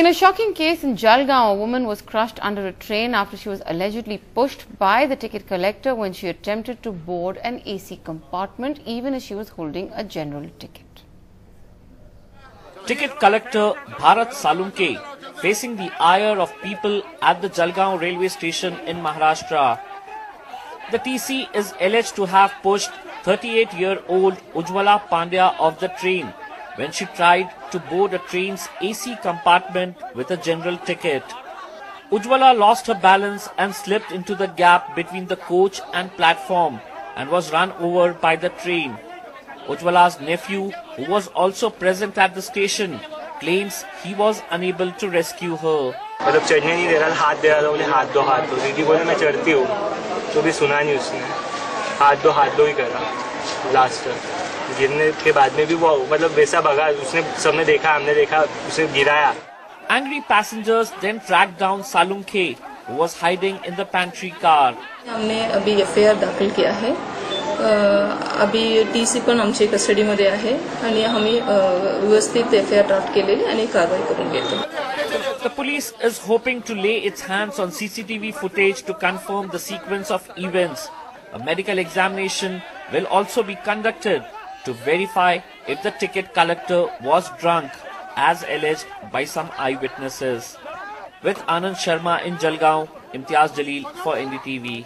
In a shocking case in Jalgaon, a woman was crushed under a train after she was allegedly pushed by the ticket collector when she attempted to board an AC compartment, even as she was holding a general ticket. Ticket collector Bharat Salunke facing the ire of people at the Jalgaon railway station in Maharashtra. The TC is alleged to have pushed 38-year-old Ujjwala Pandya off the train when she tried to board a train's AC compartment with a general ticket. Ujjwala lost her balance and slipped into the gap between the coach and platform and was run over by the train. Ujjwala's nephew, who was also present at the station, claims he was unable to rescue her. मतलब चढ़ने नहीं दे रहा, हाथ दे रहा था, बोले हाथ दो दीदी बोले मैं चढ़ती हूँ, तो भी सुना नहीं उसने, हाथ दो ही करा लास्ट तक। गिरने के बाद में भी वो मतलब वैसा भगा, उसने सबने देखा, हमने देखा, उसे गिराया। Angry passengers then tracked down Salunke, who was hiding in the pantry car. हमने अभी एफआईआर दाखल किया है, अभी टीसी पण आमच्या कस्टडीमध्ये आहे आणि आम्ही व्यवस्थित एफआईआर ड्राफ्ट केलेली आणि कारवाई करून घेतो. The police is hoping to lay its hands on CCTV footage to confirm the sequence of events. A medical examination will also be conducted to verify if the ticket collector was drunk, as alleged by some eyewitnesses. With Anand Sharma in Jalgaon, Imtiaz Jalil for NDTV.